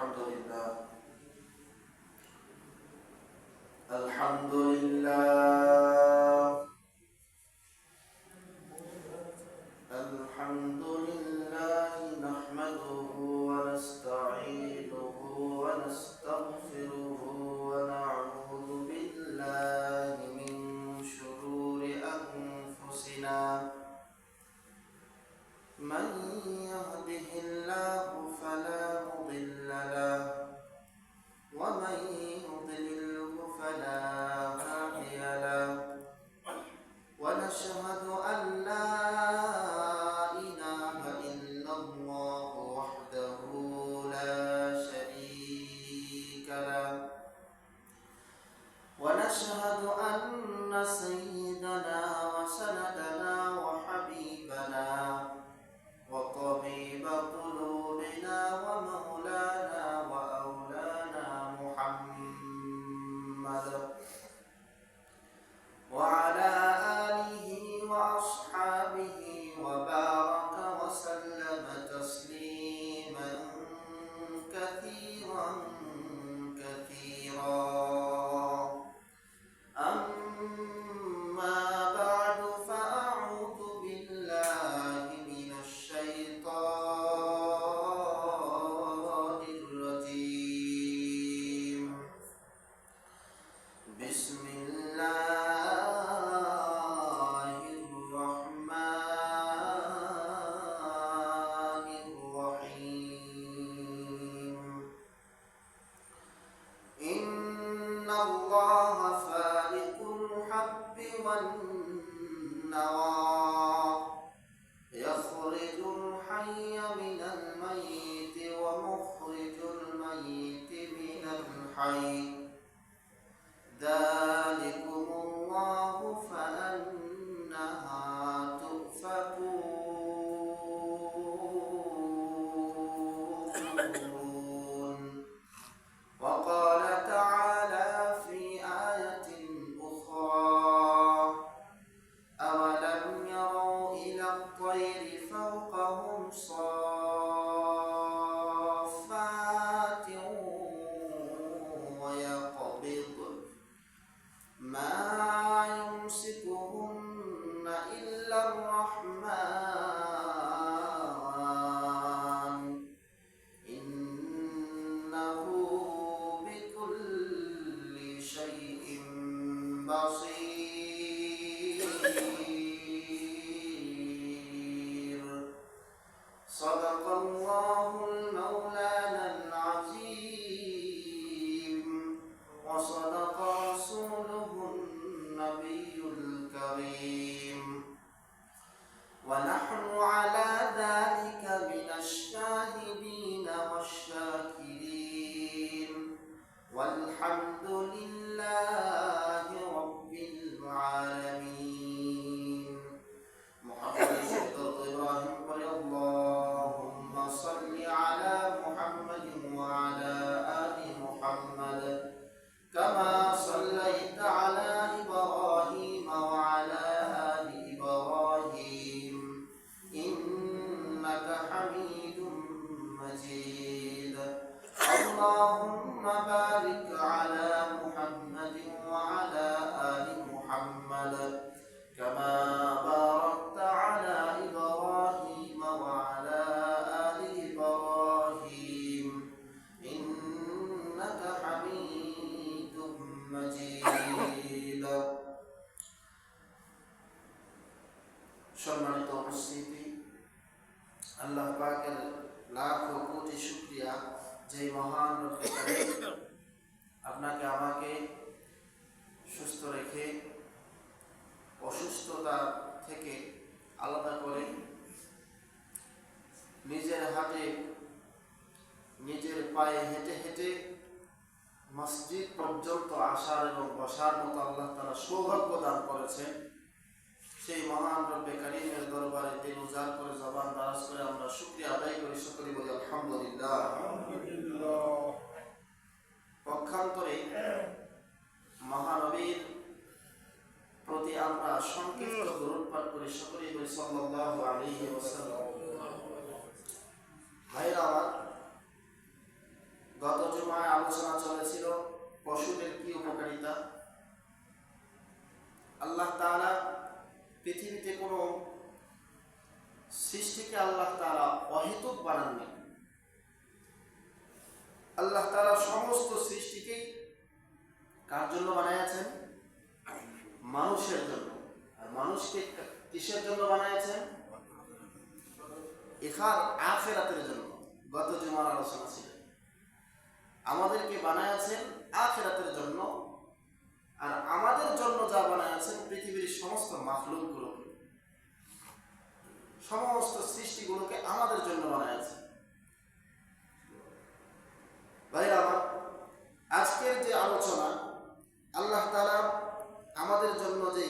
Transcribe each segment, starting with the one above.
الحمد لله نحمده ونستعينه ونستغفره ونعوذ بالله من شرور أنفسنا من يهده الله فلا مضل له ومن يضلله فلا هادي له ونشهد أن لا إله إلا الله وحده لا شريك له ونشهد أن سيدنا وسندنا وحبيبنا وطبيب قلوبنا ومولانا وأولانا محمد وعلى آله وأصحابه وبارك وسلم تسليما كثيرا كثيرا. أما بعد فأعوذ بالله من الشيطان الرجيم. بسم الله الرحمن الرحيم. إن الله فالق الحب والنوى يخرج الحي من الميت ومخرج الميت من الحي ذلكم الله فأنها تؤفكون. وقال تعالى في آية أخرى أولم يروا إلى الطير فوقهم صافات ويقبض ما يمسكهن إلا الرحمن إنه بكل شيء بصير. صدق الله المولانا العظيم وصدق رسوله النبي الكريم ونحن على ذلك من الشاهدين والشاكرين والحمد لله رب العالمين. محمد إبراهيم قال اللهم صل على محمد وعلى آل محمد كما صليت على إبراهيم وعلى آل إبراهيم إنك حميد مجيد. اللهم بارك على محمد وعلى آل محمد كما باركت على إبراهيم وعلى آل إبراهيم إنك حميد مجيد. সম্মানিত উপস্থিতি, আল্লাহ পাকের লাখ কোটি শুকরিয়া যে মহান রব্বুল কারীম আপনাকে আমাকে সুস্থ রেখে অসুস্থতা থেকে আলাদা করে নিজের হাতে নিজের পায়ে হেঁটে হেঁটে মসজিদ পর্যন্ত আসার এবং বসার মতো আল্লাহ তাআলা সৌভাগ্য দান করেছেন। সেই মহান রব্বে কারীমের দরবারে দিল উজাড় করে জবান দারাজ করে আমরা শুকরিয়া আদায় করি, সকলে বলি আলহামদুলিল্লাহ। পক্ষান্তরে মহানবীর প্রতি আমরা সংক্ষিপ্ত দরুদ পাঠ করি, সকলেই বলি সাল্লাল্লাহু আলাইহি ওয়াসাল্লাম। ভাইরা আমার, বানাননি। আল্লাহ তাআলা সমস্ত সৃষ্টিকেই কার জন্য বানিয়েছেন? মানুষের জন্য। আর মানুষকে কিসের জন্য বানিয়েছেন? আখিরাতের জন্য। গত জুমার আলোচনা ছিল, আমাদেরকে বানিয়েছেন আখিরাতের জন্য। আর আমাদের জন্য যা বানিয়েছেন পৃথিবীর সমস্ত মাখলুকগুলোকে, সমস্ত সৃষ্টিগুলোকে আমাদের জন্য বানিয়েছেন। ভাইরা আমার, আজকের যে আলোচনা, আল্লাহ তাআলা আমাদের জন্য যে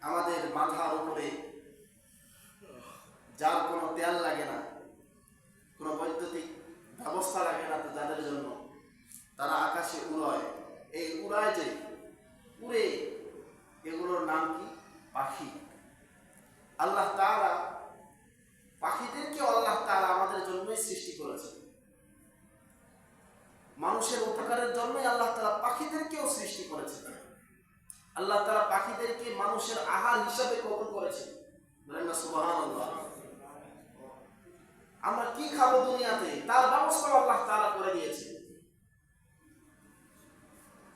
আমাদের মাথার উপরে যার কোনো তেল লাগে না, কোনো বৈদ্যুতিক ব্যবস্থা লাগে না, তো যাদের জন্য তারা আকাশে উড়ায়, এই উড়ায় যে উড়ে, এগুলোর নাম কি? পাখি। আল্লাহ তাআলা পাখিদেরকে আল্লাহ তাআলা আমাদের জন্যই সৃষ্টি করেছেন। মানুষের উপকারের জন্যই আল্লাহ তাআলা পাখিদেরকেও সৃষ্টি করেছেন। আল্লাহ তাআলা পাখিদেরকে মানুষের আহার হিসাবে কবুল করেছেন। বলেন না সুবহানাল্লাহ। আমরা কি খাবো দুনিয়াতে, তার ব্যবস্থা আল্লাহ তাআলা করে দিয়েছেন।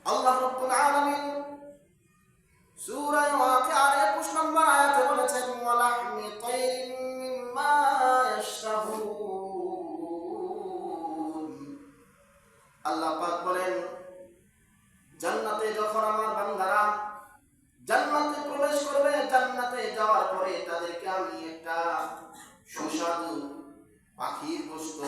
আল্লাহ রাব্বুল আলামিন সূরা ওয়াকিয়ার 21 নম্বর আয়াতে বলেছেন, ওয়ালাহমি তায়রিন মিম্মা ইয়াশতাহুন। আল্লাহ পাক বলেন, জান্নাতে যখন আমার বান্দারা জান্নাতে প্রবেশ করবে, জান্নাতে যাওয়ার পরে তাদেরকে আমি একটা সুস্বাদু পাখির গোশত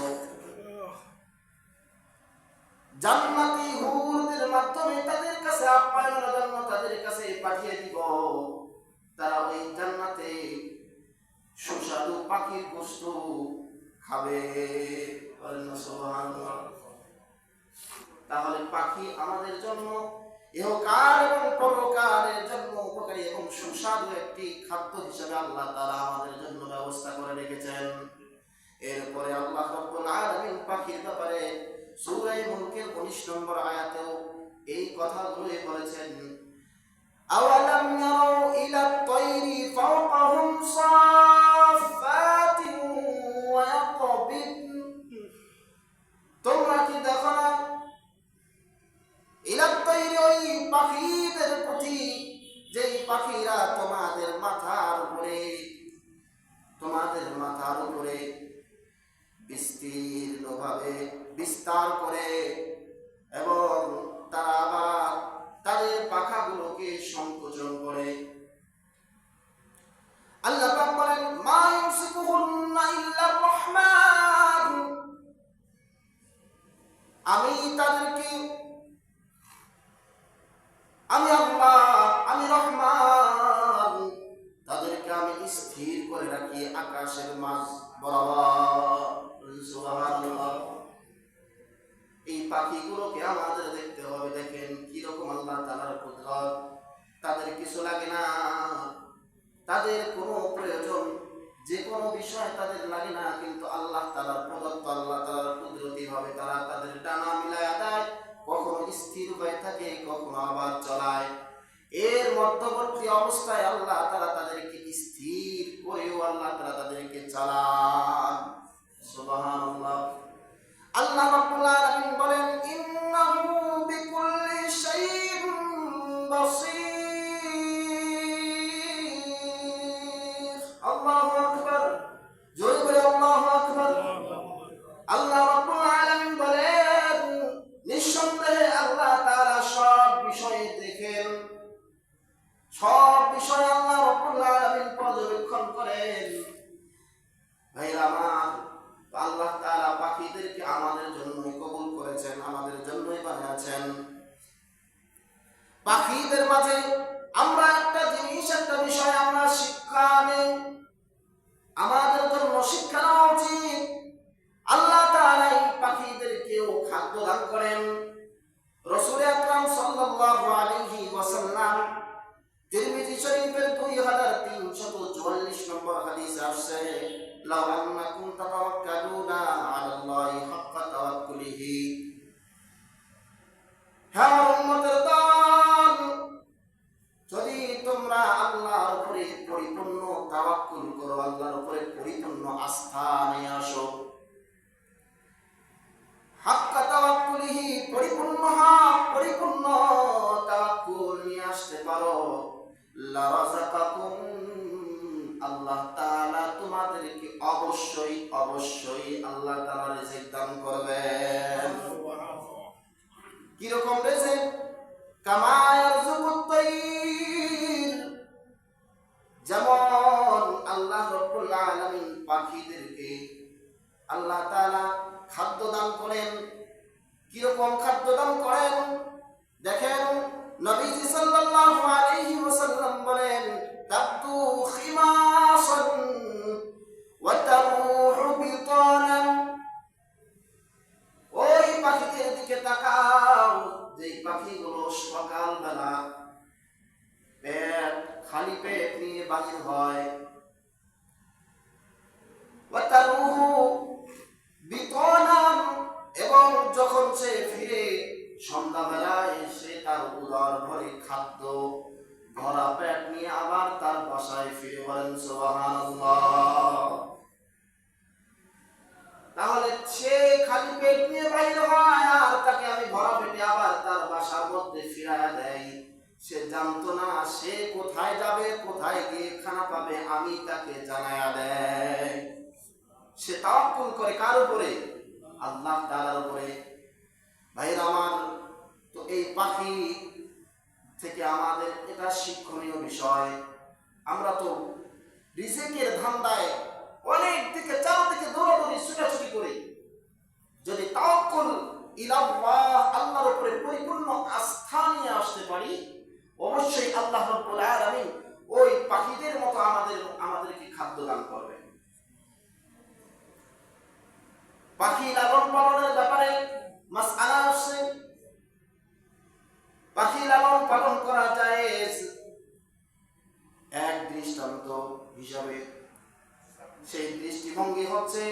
জান্নাতি হুরদের মাধ্যমে তাদের কাছে আপ্যায়নের জন্য তাদের কাছে পাঠিয়ে দিব। তারা ওই জান্নাতে সুস্বাদু পাখির গোশত খাবে। সুবহানাল্লাহ। তাহলে পাখি আমাদের জন্য ইহকাল এবং পরকালের জন্য উপকারী এবং সুস্বাদু একটি খাদ্য হিসেবে আল্লাহ তাআলা আমাদের জন্য ব্যবস্থা করে রেখেছেন। এরপরে আল্লাহ রাব্বুল আলামিন পাখির ব্যাপারে সূরা মুলকের 19 নম্বর আয়াতেও এই কথাগুলোই বলেছেন, আওয়ালাম ইয়ারাউ ইলা তায়রি ফাওকাহুম সাফাতিন ওয়া ইয়াকবিদ। তোমরা কি দেখো না ইলা তায়রি, ওই পাখিদের প্রতি, যেই পাখিরা তোমাদের মাথার উপরে বিস্তীর্ণভাবে বিস্তার করে এবং তারা আবার তাদের পাখাগুলোকে সংকোচন করে। আল্লাহ পাক বলেন, মা ইউসিকুহুন্না ইল্লার রহমান। আমি তাদেরকে, আমি আল্লাহ, আমি রহমান, তাদেরকে আমি স্থির করে রাখি আকাশের মাঝ বরাবর। সুবহানাল্লাহ। এই পাখিগুলোকে আমাদের দেখতে হবে। দেখেন কিরকম আল্লাহ তাআলার কুদরত। তাদের কিছু লাগে না, তাদের কোনো প্রয়োজন, যে কোনো বিষয় তাদের লাগে না, কিন্তু আল্লাহ তাআলার প্রদত্ত, আল্লাহ তাআলার কুদরতি ভাবে তারা তাদের ডানা মিলায়া দেয়। কখনো স্থির হয়ে থাকে, কখনো আবার চলায়। এর মধ্যবর্তী অবস্থায় আল্লাহ তাআলা তাদেরকে স্থির করেও আল্লাহ তাআলা তাদেরকে চালান। সুবহানাল্লাহ। আল্লাহ রাব্বুল আলামিন বলেন, ইন্নাহু বিকুল্লি শাইইন বাসীর। আল্লাহু আকবার। জোরে বলে আল্লাহু আকবার। আল্লাহ রাব্বুল আলামিন বলেন, নিঃসন্দেহে আল্লাহ তাআলা সব বিষয়ে দেখেন, সব বিষয় আল্লাহ রাব্বুল আলামিন পর্যবেক্ষণ করেন। ভাইরা আমার, আল্লাহ তাআলা পাখিদেরকে আমাদের জন্যই কবুল করেছেন, আমাদের জন্যই বানিয়েছেন। পাখিদের মাঝে আমরা একটা জিনিস, একটা বিষয় আমরা শিক্ষা নেই, আমাদের জন্য শিক্ষা নেওয়া উচিত। আল্লাহ তাআলা এই পাখিদেরকেও খাদ্য দান করেন। রাসূল আকরাম সাল্লাল্লাহু আলাইহি ওয়াসাল্লাম তিরমিজি শরীফের 2344 নম্বর হাদিসে আসছে, লাউ আন্নাকুম তাতাওয়াক্কালুনা আলাল্লাহি হাক্কা তাওয়াক্কুলিহি। হে উম্মতের দল, যদি তোমরা আল্লাহর উপরে পরিপূর্ণ তাওয়াক্কুল করো, আল্লাহর উপরে পরিপূর্ণ আস্থা অবশ্যই আল্লাহ তাআলা রিজিক দান করবেন। কিরকম রিজিক? কামা ইয়ারযুকুত তাইর, যেমন আল্লাহ রাব্বুল আলামিন পাখিদেরকে আল্লাহ তাআলা খাদ্য দান করেন। কিরকম খাদ্য দান করেন দেখেন, নবীজি সাল্লাল্লাহু আলাইহি ওয়াসাল্লাম বলেন, তাবদু খিমাসান ওয়া তারুহু বিতানান। ওই পাখিদের দিকে তাকাও, যেই পাখিগুলো সকালবেলা পেট খালি পেট নিয়ে বাহির হয়, ওয়া তারুহু বিতানান, এবং যখন সে ফিরে সন্ধ্যাবেলায় সে তার উদর ভরে খাদ্য ভরা পেট নিয়ে আবার তার বাসায় ফিরে, বলেন সুবহানাল্লাহ। তাহলে সে খালি পেট নিয়ে বাইর হয় আর তাকে আমি ভরা পেটে আবার তার বাসার মধ্যে ফিরাইয়া দেয়। সে জানতো না সে কোথায় যাবে, কোথায় গিয়ে খানা পাবে, আমি তাকে জানাইয়া দেয়। সে তাওয়াক্কুল করে কার উপরে? আল্লাহ তাআলার উপরে। ভাইরা আমার, তো এই পাখি থেকে আমাদের এটা শিক্ষণীয় বিষয়। আমরা তো রিজিকের ধান্দায় অনেক দিকে চারদিকে দৌড়াদৌড়ি ছুটাছুটি করি। যদি তাওয়াক্কুল ইলাল্লাহ, আল্লাহর উপরে পরিপূর্ণ আস্থা নিয়ে আসতে পারি, অবশ্যই আল্লাহ রাব্বুল আলামিন ওই পাখিদের মতো আমাদেরকে খাদ্য দান করবে। পাখি লালন পালনের ব্যাপারে মাসআলা আছে। পাখি লালন পালন করা জায়েজ। এক দৃষ্টান্ত হিসাবে সেই দৃষ্টিভঙ্গি হচ্ছে,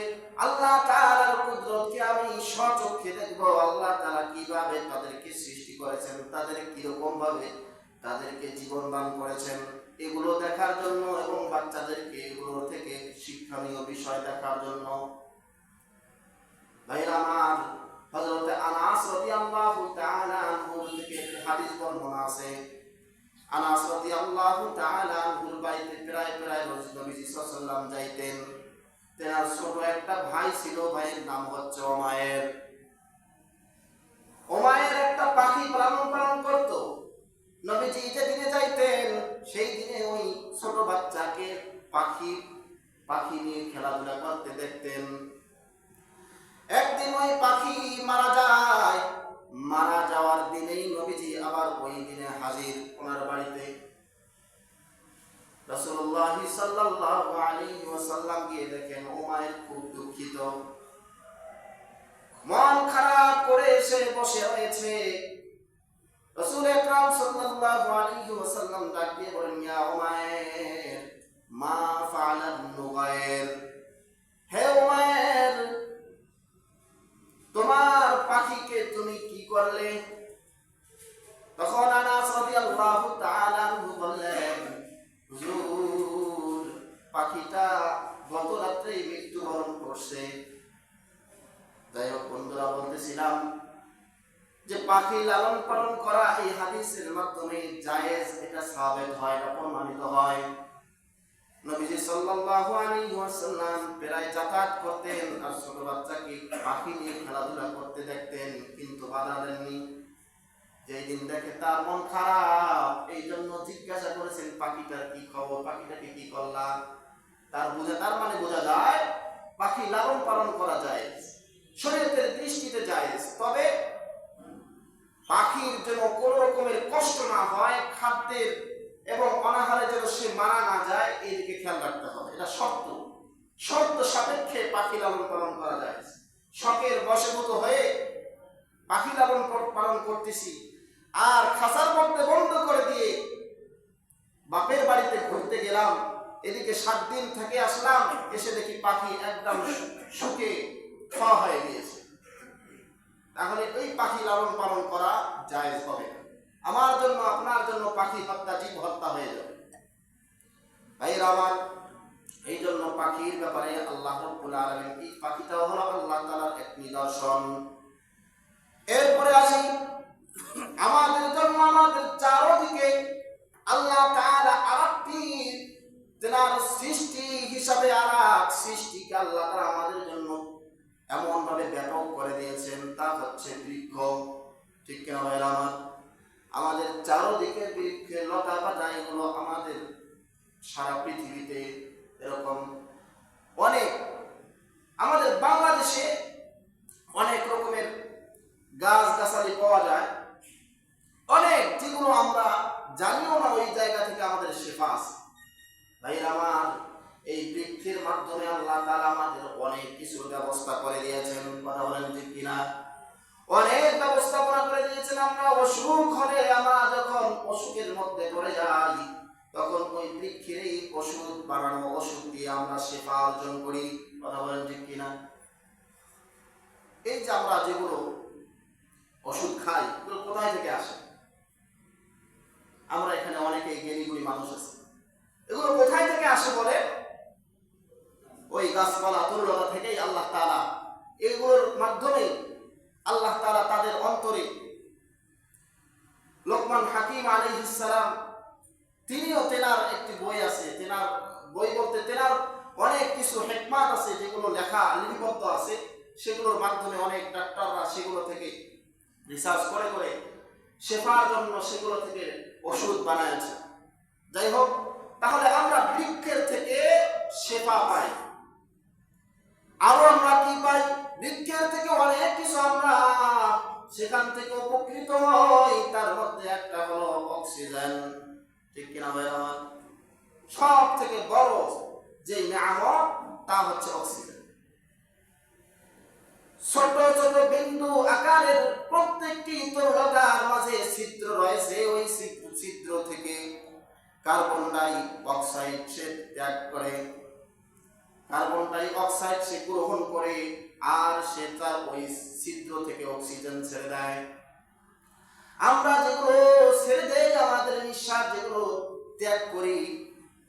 আল্লাহ তাআলার কুদরতকে আমি স্বচক্ষে দেখব, আল্লাহ তাআলা কিভাবে তাদেরকে সৃষ্টি করেছেন, তাদের কিরকম ভাবে তাদেরকে জীবন দান করেছেন, এগুলো দেখার জন্য এবং বাচ্চাদেরকে এগুলো থেকে শিক্ষণীয় বিষয় দেখার জন্য। ভাইরা আমার, হযরত আনাস রাদিয়াল্লাহু তাআলা আনহু থেকে হাদিস বর্ণনা আছে। আনাস রাদিয়াল্লাহু তাআলা আনহুর বাড়িতে প্রায় নবীজি সাল্লাল্লাহু আলাইহি ওয়াসাল্লাম যাইতেন। তার ছোট একটা ভাই ছিল, ভাইয়ের নাম হচ্ছে উমায়ের। উমায়ের একটা পাখি পালন করত। নবীজি যেদিনে যাইতেন সেই দিনে ওই ছোট বাচ্চাকে পাখি নিয়ে খেলাধুলা করতে দেখতেন। একদিন ওই পাখি মারা যায়। মারা যাওয়ার দিনেই নবীজি আবার ওই দিনে হাজির ওনার বাড়িতে। রাসূলুল্লাহ সাল্লাল্লাহু আলাইহি ওয়াসাল্লাম গিয়ে দেখেন উমায়ের খুব দুঃখিত, মন খারাপ করে এসে বসে রয়েছে। রাসূল আকরাম সাল্লাল্লাহু আলাইহি ওয়াসাল্লাম ডাক দিয়ে বলেন, ইয়া উমায়ের, মা ফাআলান নুগায়ের, হে উমায়ের, তোমার পাখিকে তুমি কি করলে? তখন আনাস রাদিয়াল্লাহু তাআলা আনহু বললেন, হুজুর, পাখিটা গত রাত্রে মৃত্যুবরণ করছে। যাই হোক বন্ধুরা, বলতেছিলাম যে পাখি লালন পালন করা এই হাদিসের মাধ্যমে জায়েজ, এটা সাবিত হয়, এটা প্রমাণিত হয়। নবীজি সাল্লাল্লাহু আলাইহি ওয়াসাল্লাম প্রায় যাতায়াত করতেন আর ছোট বাচ্চাকে পাখি নিয়ে খেলাধুলা করতে দেখতেন, কিন্তু বাধা দেননি। যেই দিন দেখে তার মন খারাপ, এই জন্য জিজ্ঞাসা করেছেন, পাখিটার কি খবর, পাখিটাকে কি করলা? তার মানে বোঝা যায় পাখি লালন পালন করা যায়, শরীয়তের দৃষ্টিতে জায়েজ। তবে পাখির যেন কোনো রকমের কষ্ট না হয়, খাদ্যের এবং অনাহারে যেন সে মারা না যায়, এই দিকে খেয়াল রাখতে হবে। এটা শর্ত সাপেক্ষে পাখি লালন পালন করা যায়। শখের বশীভূত হয়ে পাখি লালন পালন করতেছি আর খাঁচার মধ্যে বন্ধ করে দিয়ে বাপের বাড়িতে ঘুরতে গেলাম, এদিকে 7 দিন থেকে আসলাম, এসে দেখি পাখি একদম শুকে খাওয়া হয়ে গিয়েছে, তাহলে এই পাখি লালন পালন করা জায়েজ হবে না। আমার জন্য, আপনার জন্য পাখি হত্যা জীব হত্যা হয়ে যাবে। ভাইরা আমার, এই জন্য পাখির ব্যাপারে আল্লাহ রাব্বুল আলামিন, এই পাখিটাও হলো আল্লাহ তাআলার এক নিদর্শন। এরপরে আসি, আমাদের জন্য আমাদের চারদিকে আল্লাহ তাআলা আরেকটি তেনার সৃষ্টি হিসাবে আর এক সৃষ্টিকে আল্লাহ তাআলা আমাদের জন্য এমন ভাবে ব্যাপক করে দিয়েছেন, তা হচ্ছে বৃক্ষ। ঠিক কিনা ভাইরা আমার? আমাদের চারদিকে বৃক্ষের লতা পাতা, এগুলো আমাদের সারা পৃথিবীতে এরকম অনেক, আমাদের বাংলাদেশে অনেক রকমের গাছ গাছালি পাওয়া যায়, অনেক, যেগুলো আমরা জানিও না ওই জায়গা থেকে আমাদের শেফা আছে। ভাইরা আমার, এই বৃক্ষের মাধ্যমে আল্লাহ তাআলা আমাদের অনেক কিছুর ব্যবস্থা করে দিয়েছেন। কথা বলেন ঠিক কিনা? অনেক ব্যবস্থাপনা করে দিয়েছেন। আমরা অসুখ হলে, আমরা যখন অসুখের মধ্যে পড়ে যাই, তখন ওই বৃক্ষের এই ওষুধ বানানো ওষুধ দিয়ে আমরা শেফা অর্জন করি। কথা বলেন ঠিক কিনা? এই যে আমরা যেগুলো ওষুধ খাই, এগুলো কোথায় থেকে আসে? আমরা এখানে অনেকেই জ্ঞানীগুলি মানুষ আছে, এগুলো কোথায় থেকে আসে বলে? ওই গাছপালা তরুলতা থেকেই আল্লাহ তাআলা, এগুলোর মাধ্যমে আল্লাহ তাআলা তাদের অন্তরে, লোকমান হাকিম আলাইহিস সালাম, তিনিও, তেনার একটি বই আছে, তেনার বই বলতে তেনার অনেক কিছু হিকমত আছে, যেগুলো লেখা লিপিবদ্ধ আছে, সেগুলোর মাধ্যমে অনেক ডাক্তাররা সেগুলো থেকে রিসার্চ করে করে শেফার জন্য সেগুলো থেকে ওষুধ বানাইছে। যাই হোক, তাহলে আমরা বৃক্ষের থেকে শেফা পাই। আরো আমরা কি পাই? বৃক্ষের থেকে অনেক কিছু আমরা সেখান থেকে উপকৃত হই। তার মধ্যে একটা হলো অক্সিজেন। ঠিক কিনা ভাইরা আমার? সব থেকে বড় যে নিয়ামত, তা হচ্ছে অক্সিজেন। ছোট ছোট বিন্দু আকারের প্রত্যেকটি তরলতার মাঝে ছিদ্র রয়েছে। ওই ছিদ্র থেকে কার্বন ডাই অক্সাইড সে ত্যাগ করে, কার্বন ডাই অক্সাইড সে গ্রহণ করে, আর সে তার ওই ছিদ্র থেকে অক্সিজেন ছেড়ে দেয়। আমরা যেগুলো ছেড়ে দেই, আমাদের নিঃশ্বাস যেগুলো ত্যাগ করি,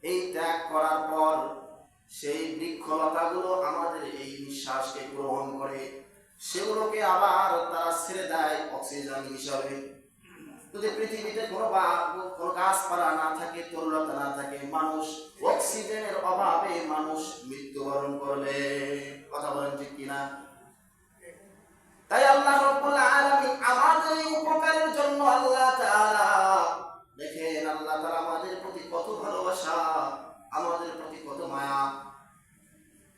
এই ত্যাগ করার পর সেই বৃক্ষলতাগুলো আমাদের এই নিঃশ্বাসকে গ্রহণ করে, সেগুলোকে আবার তারা ছেড়ে দেয় অক্সিজেন হিসাবে। যদি পৃথিবীতে কোনো গাছপালা না থাকে, তরুলতা না থাকে, মানুষ অক্সিজেনের অভাবে মানুষ মৃত্যুবরণ করবে। কথা বলেন ঠিক কিনা? তাই আল্লাহ রাব্বুল আলামিন আমাদের এই উপকারের জন্য আল্লাহ তাআলা, দেখেন আল্লাহ তাআলা আমাদের প্রতি কত ভালোবাসা, আমাদের প্রতি কত মায়া।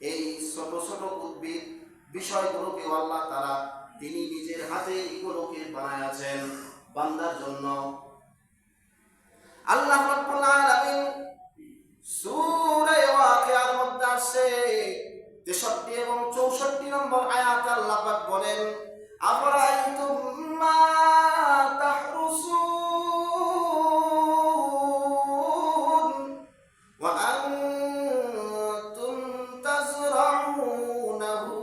এই ছোট ছোট উদ্ভিদ বিষয়গুলোকে আল্লাহ তাআলা তিনি নিজের হাতে এগুলোকে বানায়াছেন বান্দার জন্য। আল্লাহ রাব্বুল আলামিন সূরা ওয়াকিয়ার মধ্যে আছে 63 এবং 64 নম্বর আয়াতে আল্লাহ পাক বলেন, আফরাআইতুম মা তাহরুসুন ওয়া আনতুম তাজরাউনাহু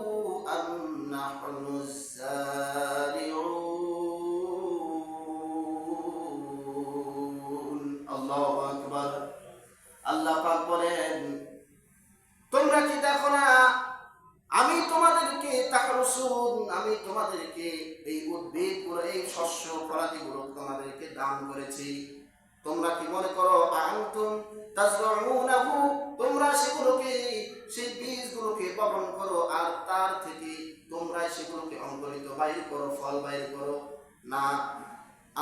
আম নাহনুস সারিউন। আল্লাহু আকবার। আল্লাহ পাক বলেন, তোমরা কি দেখো না আমি তোমাদেরকে তাহরুসুন, আমি তোমাদেরকে এই উদ্ভিদগুলো, এই শস্য ফলাদিগুলো তোমাদেরকে দান করেছি। তোমরা কি মনে করো আনতুম তাজরাউনাহু, তোমরা সেগুলোকে, সেই বীজগুলোকে বপন করো, আর তার থেকে তোমরা সেগুলোকে অঙ্কুরিত বাইর করো, ফল বাইর করো? না,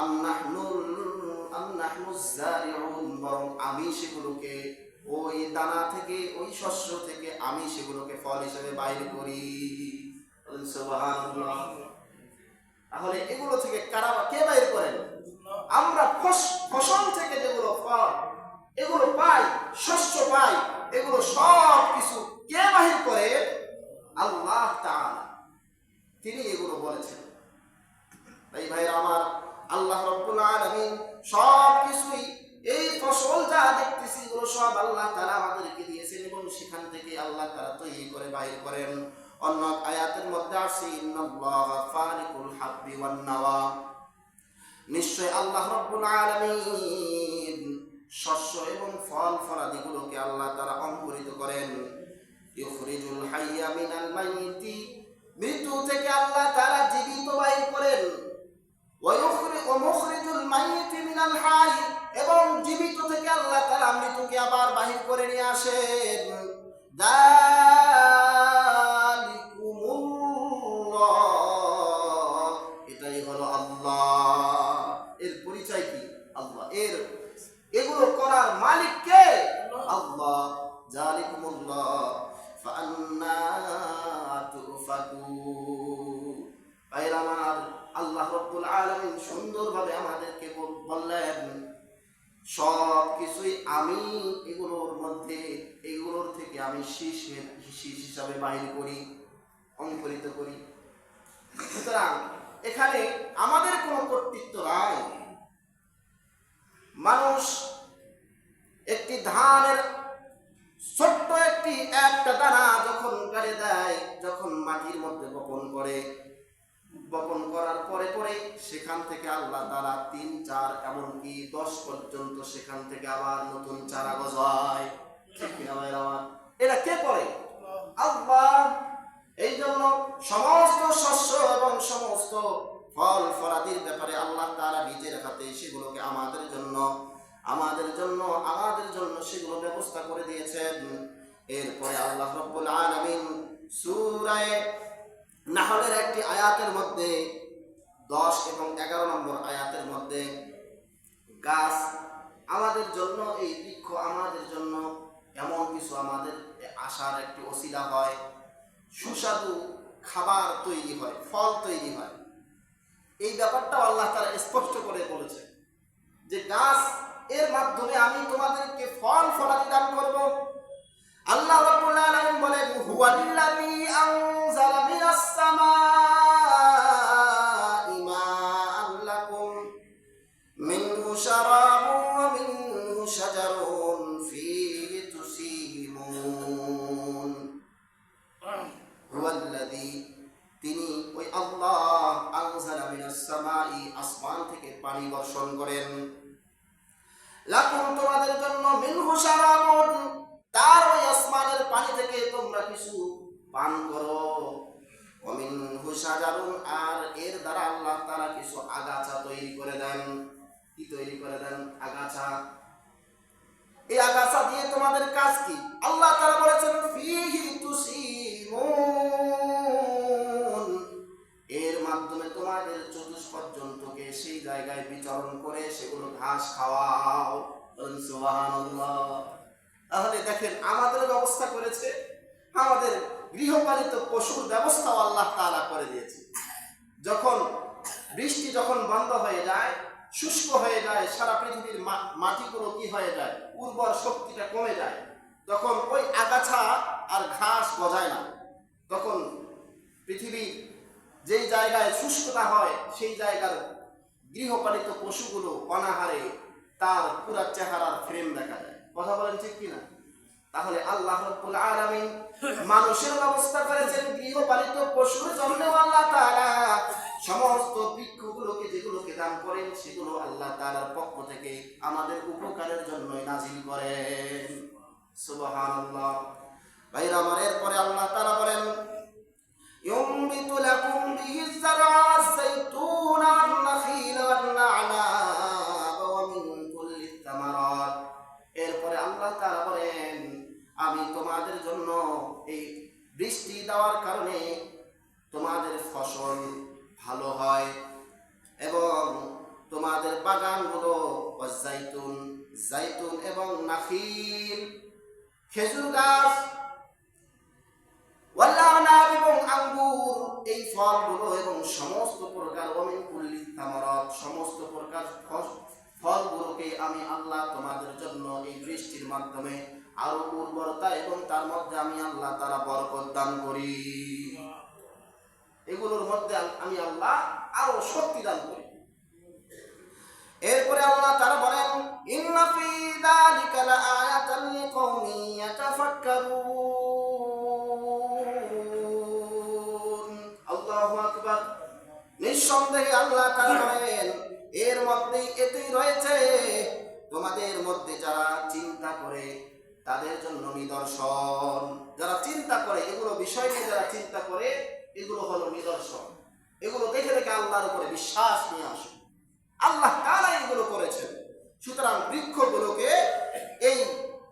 আম নাহনুস জারিউন, বরং আমি সেগুলোকে ওই দানা থেকে, ওই শস্য থেকে আমি সেগুলোকে ফল হিসেবে বাইর করি। সুবহানাল্লাহ। তাহলে এগুলো থেকে কে বাইর করেন? আমরা ফসল থেকে যেগুলো ফল এগুলো পাই, শস্য পাই, এগুলো সব কিছু কে বাহির করে? আল্লাহ তাআলা, তিনি এগুলো বলেছেন। তাই ভাই আমার, আল্লাহ রাব্বুল আলামিন সব কিছুই, এই ফসল যা দেখতেছি এগুলো সব আল্লাহ তাআলা আমাদেরকে দিয়েছেন, এবং সেখান থেকে আল্লাহ তাআলা তৈরি করে বাইর করেন। অন্য আয়াতের মধ্যে আছে, ইন্নাল্লাহা ফারিকুল হাব্বি ওয়ান নাওয়া, নিশ্চয় আল্লাহ রাব্বুল আলামিন শস্য এবং ফল ফলাদিগুলোকে আল্লাহ তাআলা অঙ্কুরিত করেন। ইউখরিজুল হাইয়া মিনাল মাইয়িতি, মৃত্যু থেকে আল্লাহ তাআলা জীবিত বাইর করেন। মুখরিজুল মাইয়িত মিনাল হাই, এবং জীবিত থেকে আল্লাহ তাআলা মৃতকে আবার বাহির করে নিয়ে আসেন। যালিকুমুল্লাহ, এটাই হলো আল্লাহ। এর পরিচয় কি? আল্লাহ। এগুলো করার মালিক কে? আল্লাহ। যালিকুমুল্লাহ ফাআন্না তুফাকুন। আল্লাহ রাব্বুল আলামিন সুন্দরভাবে আমাদেরকে বললেন সব কিছুই আমি এগুলোর থেকে আমি শীষ হিসাবে বাহির করি, অঙ্কুরিত করি। সুতরাং এখানে আমাদের কোনো কর্তৃত্ব নাই। মানুষ একটি ধানের ছোট্ট একটা দানা যখন গাড়ে দেয়, যখন মাটির মধ্যে বপন করার পরে সেখান থেকে আল্লাহ তাআলা 3, 4 এমনকি 10 পর্যন্ত সেখান থেকে আবার নতুন চারা গজায়। ঠিক কিনা ভাইরা? এটা কে করে? আল্লাহ। এই জন্য সমস্ত শস্য এবং সমস্ত ফল ফলাদির ব্যাপারে আল্লাহ তাআলা নিজের হাতে সেগুলোকে আমাদের জন্য সেগুলো ব্যবস্থা করে দিয়েছেন। এরপরে আল্লাহ রাব্বুল আলামিন সূরা নাহলের একটি আয়াতের মধ্যে 10 এবং 11 নম্বর আয়াতের মধ্যে গাছ আমাদের জন্য, এই বৃক্ষ আমাদের জন্য এমন কিছু আমাদের আশার একটি ওসিলা হয়, সুস্বাদু খাবার তৈরি হয়, ফল তৈরি হয়। এই ব্যাপারটাও আল্লাহ তাআলা স্পষ্ট করে বলেছে যে গাছ এর মাধ্যমে আমি তোমাদেরকে ফল ফলাদি দান করব। আল্লাহ রাব্বুল আলামিন বলেন হুয়াল্লাযী আনজালা মিনাস সামাই মাআন লাকুম মিনহু শারাবুন ওয়া মিনহু শাজারুন ফীহি তুসিমুন। হুয়াল্লাযী, তিনি ওই আল্লাহ, আনজালা মিনাস সামাই, আসমান থেকে পানি বর্ষণ করেন, লাকুম, তোমাদের জন্য, মিনহু শারাবুন, তার ওই আসমানের পানি থেকে তোমরা কিছু পান করো, ওয়া মিনহু শাজারুন, আর এর দ্বারা আল্লাহ তাআলা কিছু আগাছা তৈরি করে দেন। কি তৈরি করে দেন? আগাছা। এই আগাছা দিয়ে তোমাদের কাজ কি? আল্লাহ তাআলা বলেছেন ফীহি তুসিমুন, এর মাধ্যমে তোমাদের চতুষ্পদ জন্তুকে সেই জায়গায় বিচরণ করে সেগুলো ঘাস খাওয়াও। সুবহানাল্লাহ। তাহলে দেখেন আমাদের ব্যবস্থা করেছে, আমাদের গৃহপালিত পশুর ব্যবস্থাও আল্লাহ তাআলা করে দিয়েছে। যখন বৃষ্টি বন্ধ হয়ে যায়, শুষ্ক হয়ে যায়, সারা পৃথিবীর মাটিগুলো কি হয়ে যায়? উর্বর শক্তিটা কমে যায়। তখন ওই আগাছা আর ঘাস গজায় না। তখন পৃথিবী যেই জায়গায় শুষ্কতা হয় সেই জায়গার গৃহপালিত পশুগুলো অনাহারে তার পুরা চেহারার ফ্রেম দেখা যায়। কথা বলেন ঠিক কিনা? তাহলে আল্লাহ রাব্বুল আলামিন মানুষের ব্যবস্থা করেছেন গৃহপালিত পশুর জন্য। আল্লাহ তাআলা সমস্ত বৃক্ষগুলোকে যেগুলোকে দান করেন সেগুলো আল্লাহ তাআলার পক্ষ থেকে আমাদের উপকারের জন্য নাজিল করেন। সুবহানাল্লাহ। ভাইরা আমার, এরপরে আল্লাহ তাআলা বলেন ينبت لكم به الزرع والزيتون والنخيل والأعناب ومن كل الثمرات। এরপরে আল্লাহ তাআলা বলেন আমি তোমাদের জন্য এই বৃষ্টি দেওয়ার কারণে তোমাদের ফসল ভালো হয় এবং তোমাদের বাগানগুলো জাইতুন এবং নাখিল, খেজুর গাছ, ওয়াল্লানাব এবং আঙ্গুর, এই ফলগুলো এবং সমস্ত প্রকার ওমিন কুল্লি তামারাত, সমস্ত প্রকার ফলগুলোকে আমি আল্লাহ তোমাদের জন্য এই বৃষ্টির মাধ্যমে আরো উর্বরতা এবং তার মধ্যে আমি আল্লাহ তাআলা বরকত দান করি। এগুলোর মধ্যে আমি আল্লাহ আরো শক্তি দান করি। এরপরে আল্লাহ তাআলা বলেন ইন্না ফী যালিকা লাআয়াতান লিকাওমিন ইয়াতাফাক্কারুন। আল্লাহু আকবার। নিঃসন্দেহে আল্লাহ তাআলা বলেন এর মধ্যে এতেই রয়েছে তোমাদের মধ্যে যারা চিন্তা করে তাদের জন্য নিদর্শন। যারা চিন্তা করে, এগুলো বিষয় নিয়ে যারা চিন্তা করে, এগুলো হলো নিদর্শন। এগুলো দেখে দেখে আল্লাহর উপরে বিশ্বাস নিয়ে আসুন। আল্লাহ তাআলা এগুলো করেছেন। সুতরাং বৃক্ষগুলোকে এই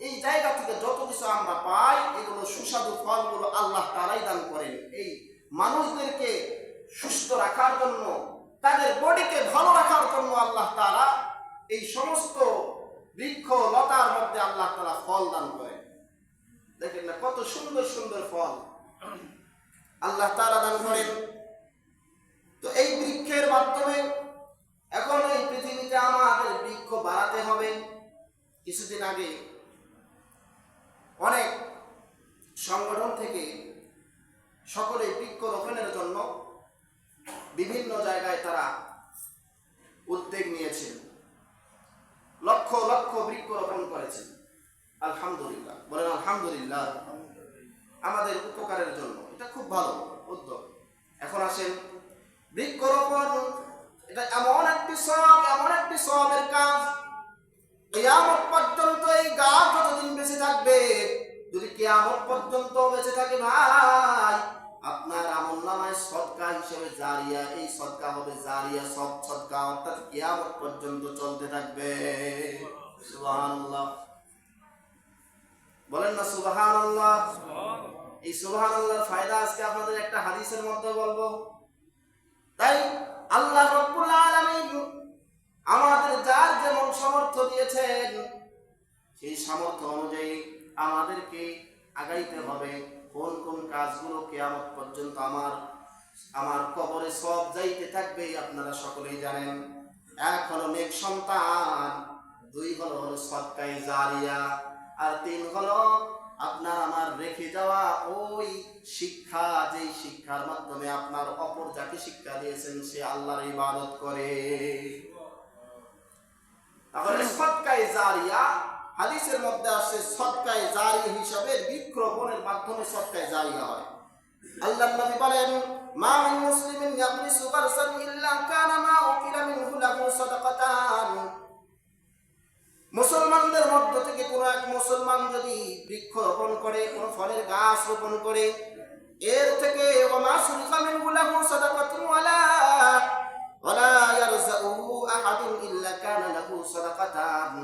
এই জায়গা থেকে যত কিছু আমরা পাই, এগুলো সুস্বাদু ফলগুলো আল্লাহ তাআলাই দান করেন এই মানুষদেরকে সুস্থ রাখার জন্য, তাদের বডিকে ভালো রাখার জন্য আল্লাহ তাআলা এই সমস্ত বৃক্ষ লতার মধ্যে আল্লাহ তাআলা ফল দান করেন। দেখেন না কত সুন্দর সুন্দর ফল আল্লাহ তাআলা দান করেন। তো এই বৃক্ষের মাধ্যমে এখন এই পৃথিবীতে আমাদের বৃক্ষ বাড়াতে হবে। কিছুদিন আগে অনেক সংগঠন থেকে সকলে বৃক্ষরোপণের জন্য বিভিন্ন জায়গায় তারা উদ্যোগ নিয়েছেন, লক্ষ লক্ষ বৃক্ষরোপণ করেছেন। আলহামদুলিল্লাহ, বলেন আলহামদুলিল্লাহ। আমাদের উপকারের জন্য এটা খুব ভালো উদ্যোগ। এখন আসেন, বৃক্ষরোপণ এটা এমন একটি সওয়াবের কাজ, কিয়ামত পর্যন্ত এই গাছ যতদিন বেঁচে থাকবে, যদি কিয়ামত পর্যন্ত বেঁচে থাকে ভাই, আপনার আমলনামায় সদকা হিসেবে জারিয়া, এই সদকা হবে জারিয়া সব সদকা, অর্থাৎ কিয়ামত পর্যন্ত চলতে থাকবে। সুবহানাল্লাহ, বলেন না সুবহানাল্লাহ। এই সুবহানাল্লাহর ফায়দা আজকে আপনাদের একটা হাদিসের মধ্যে বলবো। তাই আল্লাহ রাব্বুল আলামিন আমাদের যার যেমন সামর্থ্য দিয়েছেন, সেই সামর্থ্য অনুযায়ী আমাদেরকে আগাইতে হবে। কোন কোন কাজগুলো কিয়ামত পর্যন্ত আমার কবরে সব যাইতে থাকবে আপনারা সকলেই জানেন। এক হলো নেক সন্তান, দুই হলো সদকায়ে জারিয়া, আর তিন হলো আপনার আমার রেখে যাওয়া ওই শিক্ষা, যেই শিক্ষার মাধ্যমে আপনার অপর যাকে শিক্ষা দিয়েছেন সে আল্লাহর ইবাদত করে। তাহলে সদকায়ে জারিয়া, হাদিসের মধ্যে আসছে সদকায়ে জারি হিসাবে বৃক্ষরোপণের মাধ্যমে সদকায়ে জারিয়া হয়। আল্লাহর নবী বলেন, মা মিন মুসলিমিন ইয়াবরিসু বারসান ইল্লা কানা মা উকিলা মিনহু লাহু সাদাকাতান। মুসলমানদের মধ্য থেকে কোন এক মুসলমান যদি বৃক্ষ রোপণ করে, কোন ফলের গাছ রোপণ করে, এর থেকে ওমা সুরিফা মিনহু লাহু সাদাকাতুন ওয়ালা ইয়ারযাউহু আহাদুন ইল্লা কানা লাহু সাদাকাতান।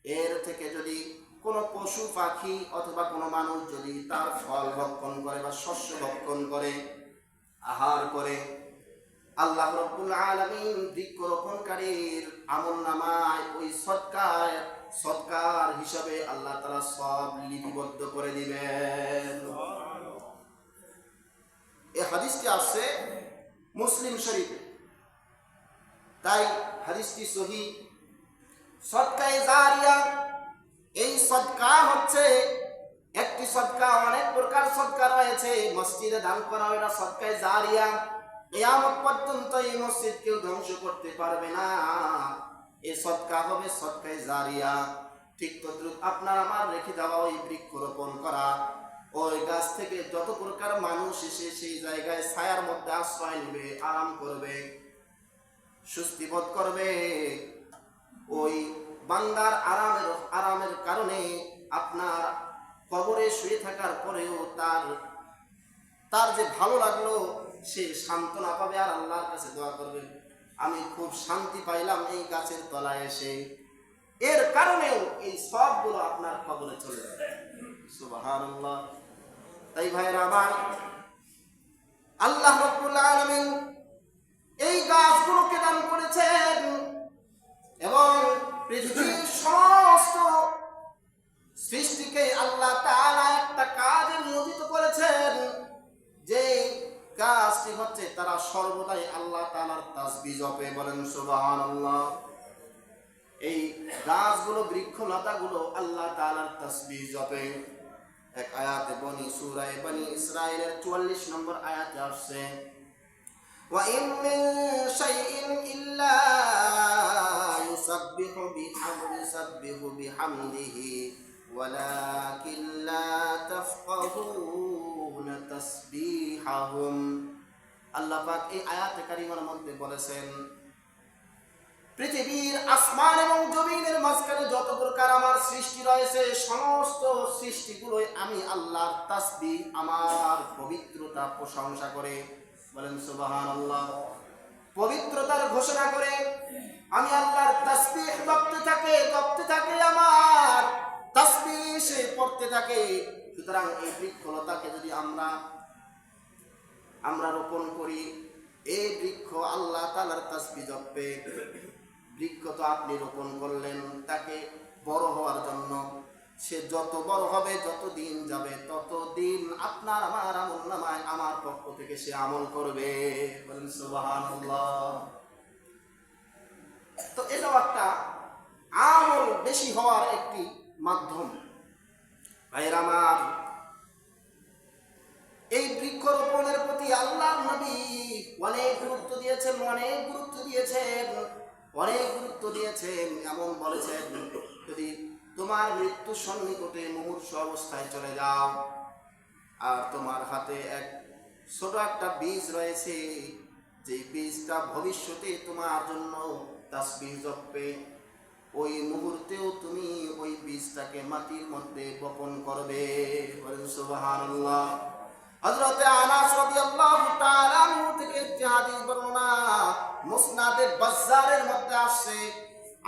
এর থেকে যদি কোনো পশু পাখি অথবা কোনো মানুষ যদি তার ফল ভক্ষণ করে বা শস্য ভক্ষণ করে, আহার করে, আল্লাহ রাব্বুল আলামিন বৃক্ষরোপণকারীর আমলনামায় ওই সদকার হিসাবে আল্লাহ তাআলা সব লিপিবদ্ধ করে দিবেন। এই হাদিসটি আছে মুসলিম শরীফে, তাই হাদিসটি সহিহ। সদকায়ে জারিয়া, এই সদকা হচ্ছে একটি সদকা, অনেক প্রকার সদকা রয়েছে। মসজিদে দান করা এটা সদকায়ে জারিয়া, কিয়ামত পর্যন্ত এই মসজিদ কেউ ধ্বংস করতে পারবে না। এই সদকা হবে সদকায়ে জারিয়া। ঠিক তদ্রুপ আপনার আমার রেখে দেওয়া ওই বৃক্ষরোপণ করা, ওই গাছ থেকে যত প্রকার মানুষ এসে সেই জায়গায় ছায়ার মধ্যে আশ্রয় নেবে, আরাম করবে, স্বস্তি বোধ করবে, ওই বান্দার আরামের কারণে আপনার কবরে শুয়ে থাকার পরেও তার যে ভালো লাগলো, সে সান্ত্বনা পাবে আর আল্লাহর কাছে দোয়া করবে, আমি খুব শান্তি পাইলাম এই গাছের তলায় এসে। এর কারণেও এই সবগুলো আপনার কবরে চলে যাবে। সুবহানাল্লাহ। তাই ভাইরা আমার, আল্লাহ রাব্বুল আলামিন এই গাছগুলোকে দান করেছেন এবং পৃথিবীর সমস্ত সৃষ্টিকে আল্লাহ তাআলা একটা কাজে নিয়োজিত করেছেন, যে কাজটি হচ্ছে তারা সর্বদাই আল্লাহ তাআলার তাসবিহ জপে। বলেন সুবহানাল্লাহ। এই গাছগুলো, বৃক্ষলতাগুলো আল্লাহ তাআলার তাসবিহ জপে। এক আয়াতে সূরা বনী ইসরাঈলের 44 নম্বর আয়াতে আসছে, ওয়া ইন মিন শাইইন ইল্লা ইউসাব্বিহু বিহামদিহি ওয়ালাকিন লা তাফকাহুনা তাসবিহাহুম। আল্লাহ পাক এই আয়াতে কারিমার মধ্যে বলেছেন, পৃথিবীর আসমান এবং জমিনের মাঝখানে যত প্রকার আমার সৃষ্টি রয়েছে, সমস্ত সৃষ্টিগুলোই আমি আল্লাহর তাসবিহ, আমার পবিত্রতা প্রশংসা করে। বলেন সুবহানাল্লাহ। পবিত্রতার ঘোষণা করে আমি আল্লাহর তাসবিহ জপতে থাকে আমার তাসবিহ সে পড়তে থাকে। সুতরাং এই বৃক্ষলতাকে যদি আমরা রোপণ করি, এই বৃক্ষ আল্লাহ তাআলার তাসবিহ জপবে। বৃক্ষ তো আপনি রোপণ করলেন তাকে বড় হওয়ার জন্য। সে যত বড় হবে, যত দিন যাবে, ততদিন আপনার আমার আমলনামায় আমার পক্ষ থেকে সে আমল করবে। বলেন সুবহানাল্লাহ। তো এটাও একটা আমল বেশি হওয়ার একটি মাধ্যম। ভাইরা আমার, এই বৃক্ষরোপণের প্রতি আল্লাহর নবী অনেক গুরুত্ব দিয়েছেন। এমন বলেছেন, যদি তোমার মৃত্যু সন্নিকটে মুমূর্ষু অবস্থায় চলে যাও আর তোমার হাতে এক ছোট একটা বীজ রয়েছে, যে বীজটা ভবিষ্যতে তোমার জন্য তাসবিহ জপবে, ওই মুহূর্তেও তুমি ওই বীজটাকে মাটির মধ্যে বপন করবে। বলেন সুবহানাল্লাহ। হযরত আনাস রাদিয়াল্লাহু তাআলা আনহু থেকে একটি হাদিস বর্ণনা মুসনাদে বাজ্জারের মধ্যে আসছে।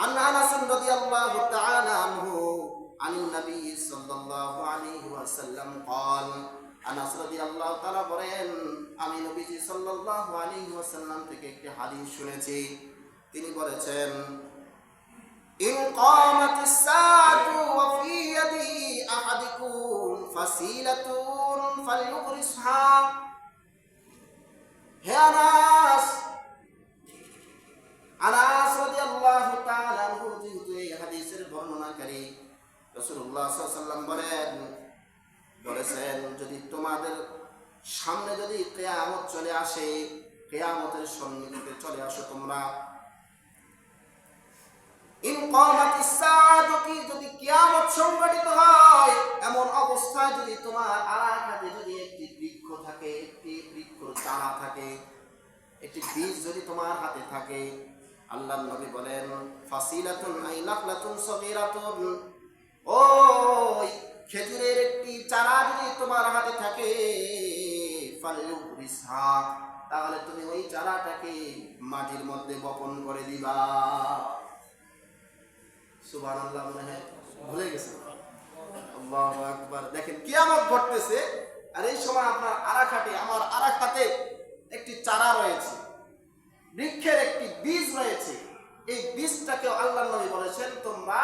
আন আনাস রাদিয়াল্লাহু তাআলা আনহু আনিন নবী সাল্লাল্লাহু আলাইহি ওয়াসাল্লাম قال, আনাস রাদিয়াল্লাহু তাআলা বলেন, আমি নবীজি সাল্লাল্লাহু আলাইহি ওয়াসাল্লাম থেকে একটি হাদিস শুনেছি। তিনি বলেছেন, ইন কামাতিস সাআতু ওয়া ফি ইয়াদি আহাদিকুম ফাসিলাতুন ফালইউগরিসহা। হে আনাস রাদিয়াল্লাহু তাআলা আনহু যেহেতু এই হাদিসের বর্ণনাকারী, রাসূলুল্লাহ সাল্লাল্লাহু আলাইহি ওয়াসাল্লাম বলেছেন, যদি তোমাদের সামনে যদি কিয়ামত চলে আসে, কিয়ামতের সন্নিকটে চলে আসো তোমরা, ইন কামাতিস সাআতু, যদি কিয়ামত সংঘটিত হয়, এমন অবস্থায় যদি তোমার আড়াআড়ি যদি একটি বৃক্ষ থাকে, একটি বৃক্ষর চারা থাকে, একটি বীজ যদি তোমার হাতে থাকে, আল্লাহর নবী বলেন, ফাসিলাতুন আই নাখলাতুন সাগীরাতুন, ওই খেজুরের একটি চারা যদি তোমার হাতে থাকে, ফালইউগরিসহা, তাহলে তুমি ওই চারাটাকে মাটির মধ্যে বপন করে দিবা। সুবহানাল্লাহ। মনে হয় ভুলে গেছে। আল্লাহু আকবার। দেখেন কিয়ামত ঘটতেছে আর এই সময় আপনার আমার আরাকাতে একটি চারা রয়েছে, বৃক্ষের একটি বীজ রয়েছে। এই বীজটাকে আল্লাহর নবী বলেছেন, তোমরা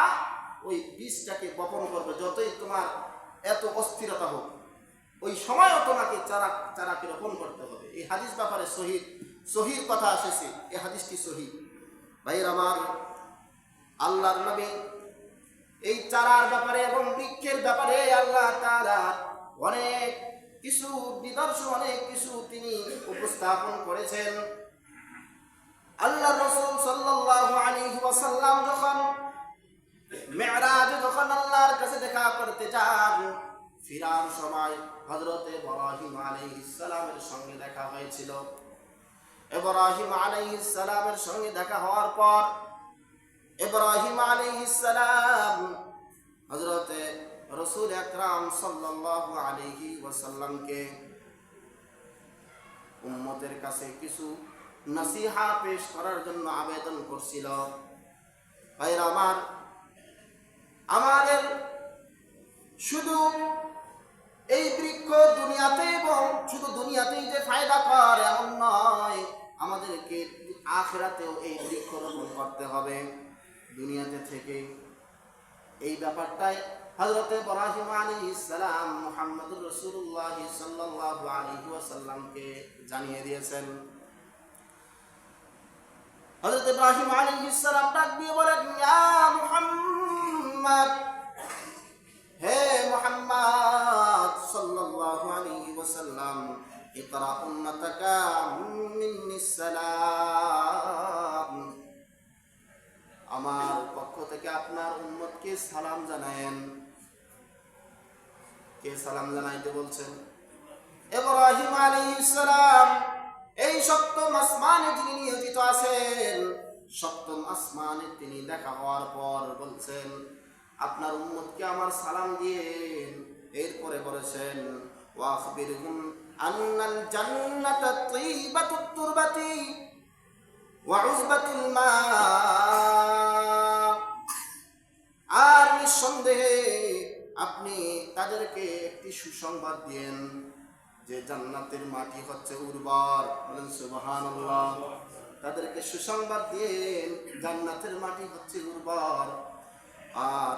ওই বীজটাকে বপন করবে। যতই তোমার এত অস্থিরতা হোক, ওই সময়ও তোমাকে চারাকে রোপণ করতে হবে। এই হাদিস ব্যাপারে সহিহ কথা এসেছে, এই হাদিসটি সহিহ। ভাইয়ের আমার, আল্লাহর নবী এই চারার ব্যাপারে এবং বৃক্ষের ব্যাপারে আল্লাহ তাআলা অনেক কিছু নিদর্শন, অনেক কিছু তিনি উপস্থাপন করেছেন। আল্লাহর রাসূল সাল্লাল্লাহু আলাইহি ওয়াসাল্লাম যখন যখন আল্লাহর কাছে দেখা করতে যান, ফিরার সময় হযরত ইব্রাহিম আলাইহিস সালামের সঙ্গে দেখা হয়েছিল। ইব্রাহিম আলাইহিস সালামের সঙ্গে দেখা হওয়ার পর ইব্রাহিম আলাইহিস সালাম হযরত রাসূল আকরাম সাল্লাল্লাহু আলাইহি ওয়াসাল্লামকে উম্মতের কাছে কিছু নসিহা পেশ করার জন্য আবেদন করছিল। ভাইরা আমার, আমাদের শুধু এই বৃক্ষ দুনিয়াতেই এবং শুধু দুনিয়াতেই যে ফায়দা করে এমন নয়, আমাদেরকে আখিরাতেও এই বৃক্ষ রোপণ করতে হবে। দুনিয়াতে থেকে এই ব্যাপারটাই হযরত ইব্রাহিম আলাইহিস সালাম মুহাম্মদুর রাসূলুল্লাহ সাল্লাল্লাহু আলাইহি ওয়াসাল্লামকে জানিয়ে দিয়েছেন। হযরত ইব্রাহিম আলাইহিস সালাম ডাক দিয়ে বলেন, ইয়া মুহাম্মদ, হে মুহাম্মদ সাল্লাল্লাহু আলাইহি ওয়াসাল্লাম, ইকরা উম্মাতাকা মিন্নিস সালাম, আমার পক্ষ থেকে আপনার উম্মতকে সালাম জানায়েন। কে সালাম জানাইতে বলছেন? ইব্রাহিম আলাইহিস সালাম। এই সপ্তম আসমানে যিনি নিয়োজিত আছেন, সপ্তম আসমানে তিনি দেখা হওয়ার পর বলছেন, আপনার উম্মতকে আমার সালাম দিয়েন। এরপরে বলেছেন, ওয়াখবিরহুম আন্নাল জান্নাতা তাইবাতুত তুরবাতি ওয়া উযবাতুল মা। আর নিঃসন্দেহে আপনি তাদেরকে একটি সুসংবাদ দিয়েন যে জান্নাতের মাটি হচ্ছে উর্বর। বলেন সুবহানাল্লাহ। তাদেরকে সুসংবাদ দিয়েন জান্নাতের মাটি হচ্ছে উর্বর আর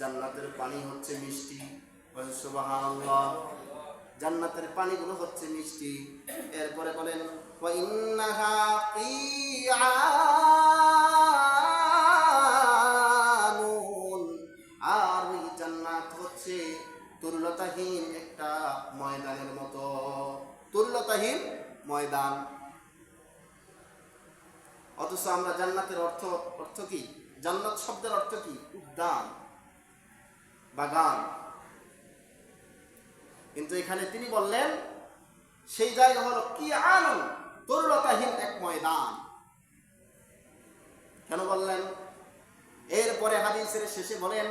জান্নাতের পানি হচ্ছে মিষ্টি। বলেন সুবহানাল্লাহ। জান্নাতের পানিগুলো হচ্ছে মিষ্টি। এরপরে বলেন ওয়া ইন্নাহা কিআনুন। আর ওই জান্নাত হচ্ছে তরুলতাহীন একটা ময়দানের মতো। তরুলতাহীন ময়দান। অথচ আমরা জান্নাতের অর্থ কি? জান্নাত শব্দের অর্থ কি? উদ্যান, বাগান। কিন্তু এখানে তিনি বললেন সেই জায়গা হলো কিআনুন, তরুলতাহীন এক ময়দান। কেন বললেন? এরপরে হাদিসের শেষে বলেন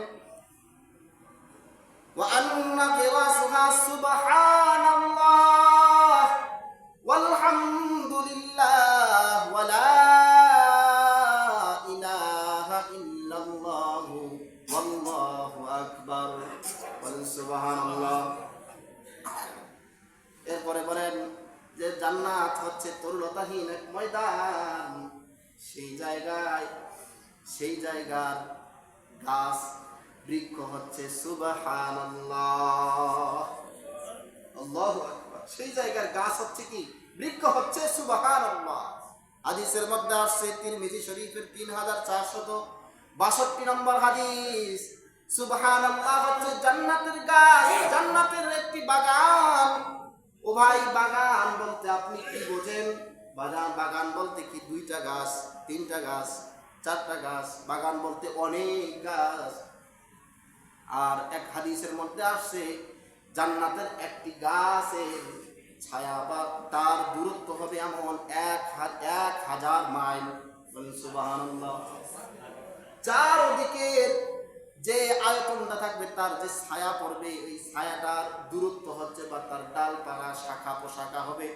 ওয়া আন্না গিরাসুহা সুবহানাল্লাহ ওয়ালহামদুলিল্লাহ ওয়া লা ইলাহা ইল্লাল্লাহ ওয়াল্লাহু আকবার। বলেন সুবহানাল্লাহ। এরপরে বলেন যে জান্নাত হচ্ছে তরুলতাহীন এক ময়দান। সেই জায়গার গাছ বৃক্ষ হচ্ছে সুবহানাল্লাহ, আল্লাহু আকবার। সেই জায়গার গাছ হচ্ছে কি? বৃক্ষ হচ্ছে সুবহানাল্লাহ। হাদিসের মধ্যে আসছে তিরমিজি শরীফের 3462 নম্বর হাদিস, সুবহানাল্লাহ হচ্ছে জান্নাতের গাছ, জান্নাতের একটি বাগান। ও ভাই, বাগান বলতে আপনি কি বোঝেন? বাগান বলতে কি 2টা গাছ, 3টা গাছ, 4টা গাছ? বাগান বলতে অনেক গাছ। আর এক হাদিসের মধ্যে আসছে জান্নাতের একটি গাছের ছায়া বা তার দূরত্ব হবে এমন 1000 মাইল। বলেন সুবহানাল্লাহ। চারদিকের যে আয়তনটা থাকবে তার যে ছায়া পড়বে, ওই ছায়াটার দূরত্ব হচ্ছে বা তার ডালপালা শাখা প্রশাখা হবে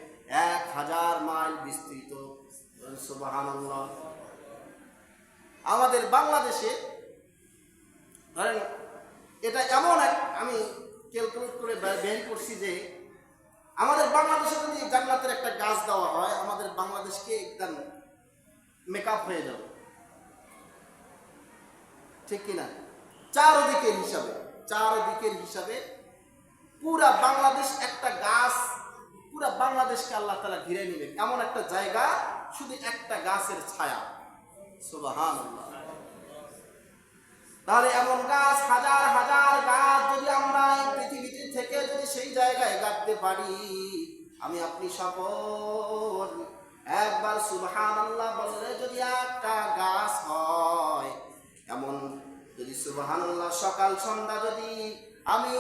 1000 মাইল বিস্তৃত। সুবহানাল্লাহ। আমাদের বাংলাদেশে ধরেন এটা এমন এক, আমি ক্যালকুলেট করে বের করছি যে আমাদের বাংলাদেশে যদি জান্নাতের একটা গাছ দেওয়া হয়, আমাদের বাংলাদেশকে একদম মেকআপ হয়ে যাবে, ঠিক কিনা? চারদিকের হিসাবে পুরা বাংলাদেশ একটা গাছ, পুরা বাংলাদেশকে আল্লাহ তাআলা ঘিরে নেবে এমন একটা জায়গা, শুধু একটা গাছের ছায়া। সুবহানাল্লাহ। তাহলে এমন গাছ, হাজার হাজার গাছ যদি আমরা এই পৃথিবীতে থেকে যদি সেই জায়গায় গাঁথতে পারি, আমি আপনি সকল একবার সুবহানাল্লাহ বললে যদি একটা গাছ হয়, এমন যদি সুবহানাল্লাহ সকাল সন্ধ্যা যদি আমি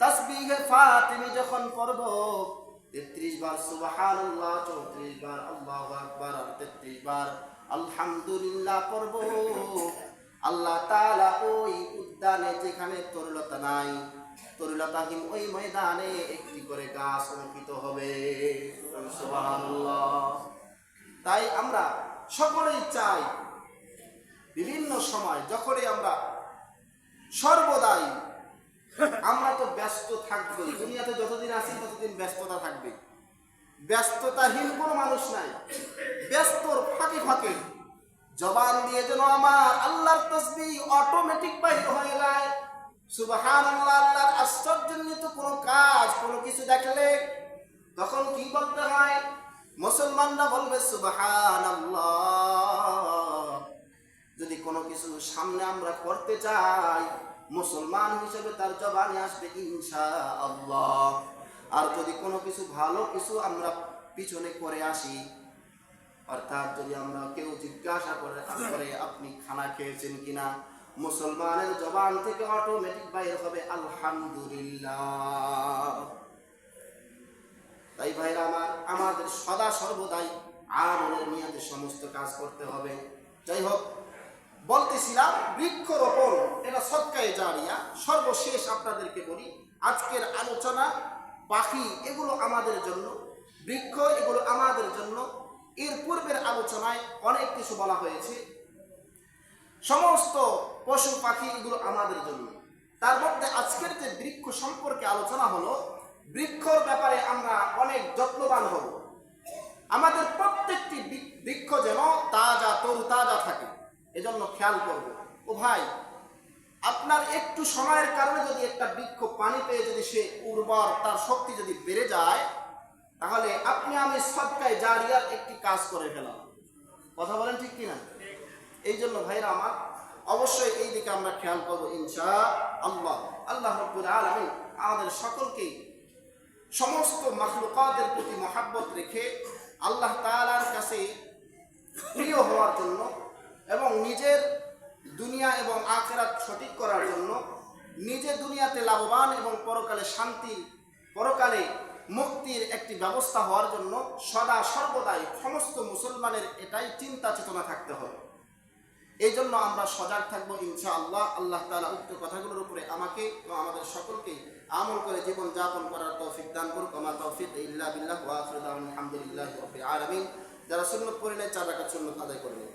তাসবিহে ফাতিমি যখন পড়ব, 33 বার সুবহানাল্লাহ, 34 বার আল্লাহু আকবার আর 33 বার আলহামদুলিল্লাহ পড়ব, আল্লাহ তাআলা ওই উদ্যানে যেখানে তরুলতা নাই, তরুলতাহীন ওই ময়দানে একটি করে গাছ অঙ্কিত হবে। সুবহানাল্লাহ। তাই আমরা সকলেই চাই বিভিন্ন সময় যখনই আমরা সর্বদাই, আমরা তো ব্যস্ত থাকবই, দুনিয়াতে যতদিন আছি ততদিন ব্যস্ততা থাকবে। ব্যস্ততাহীন কোনো মানুষ নাই। ব্যস্তর ফাঁকে ফাঁকে জবান দিয়ে যেন আমার আল্লাহর তাসবিহ অটোমেটিক বাইর হয়ে যায়। সুবহানাল্লাহ। আল্লাহর আশ্চর্যজনিত কোনো কাজ, কোনো কিছু দেখলে তখন কি বলতে হয়? মুসলমানরা বলবে সুবহানাল্লাহ। যদি কোনো কিছু সামনে আমরা করতে চাই, মুসলমান হিসেবে তার জবানে আসবে ইনশাআল্লাহ। আর যদি কোনো কিছু ভালো কিছু আমরা পিছনে করে আসি, অর্থাৎ যদি আমরা কেউ জিজ্ঞাসা করে আপনি খানা খেয়েছেন কিনা, মুসলমানের জবান থেকে অটোমেটিক বাইর হবে আলহামদুলিল্লাহ। তাই ভাইরা আমার, আমাদের সদা সর্বদাই আমলের নিয়তে সমস্ত কাজ করতে হবে। যাই হোক, বলতেছিলাম বৃক্ষরোপণ এটা সদকায়ে জারিয়া। সর্বশেষ আপনাদেরকে বলি, আজকের আলোচনা পাখি এগুলো আমাদের জন্য, বৃক্ষ এগুলো আমাদের জন্য। এর পূর্বের আলোচনায় অনেক কিছু বলা হয়েছে। সমস্ত পশু পাখি এগুলো আমাদের জন্য। তার মধ্যে আজকের যে বৃক্ষ সম্পর্কে আলোচনা হলো, বৃক্ষর ব্যাপারে আমরা অনেক যত্নবান হব। আমাদের প্রত্যেকটি বৃক্ষ যেন তাজা তরুতাজা থাকে, এজন্য খেয়াল করব। ও ভাই, আপনার একটু সময়ের কারণে যদি একটা বৃক্ষ পানি পেয়ে যদি সে উর্বর, তার শক্তি যদি বেড়ে যায়, তাহলে আপনি আমি সদকায়ে জারিয়ার একটি কাজ করে ফেলাম। কথা বলেন ঠিক কিনা? এই জন্য ভাইরা আমার, অবশ্যই এই দিকে আমরা খেয়াল করবো ইনশাআল্লাহ। আল্লাহ রাব্বুল আলামিন আমাদের সকলকেই সমস্ত মাখলুকাতের প্রতি মহাব্বত রেখে আল্লাহ তাআলার কাছে প্রিয় হওয়ার জন্য এবং নিজের দুনিয়া এবং আখিরাত সঠিক করার জন্য, নিজে দুনিয়াতে লাভবান এবং পরকালে শান্তির, পরকালে মুক্তির একটি ব্যবস্থা হওয়ার জন্য সদা সর্বদাই সমস্ত মুসলমানের এটাই চিন্তা চেতনা থাকতে হবে। এই জন্য আমরা সজাগ থাকবো ইনশাআল্লাহ। আল্লাহ তাআলা উক্ত কথাগুলোর উপরে আমাকে এবং আমাদের সকলকে আমল করে জীবন যাপন করার তৌফিক দান করুক। ওয়া মা তাওফীক ইল্লা বিল্লাহ ওয়া আখিরু দাওয়ানা আলহামদুলিল্লাহি রাব্বিল আলামিন। যারা সুন্নাত পড়ে নেয় 4 রাকাত সুন্নাত আদায় করবেন।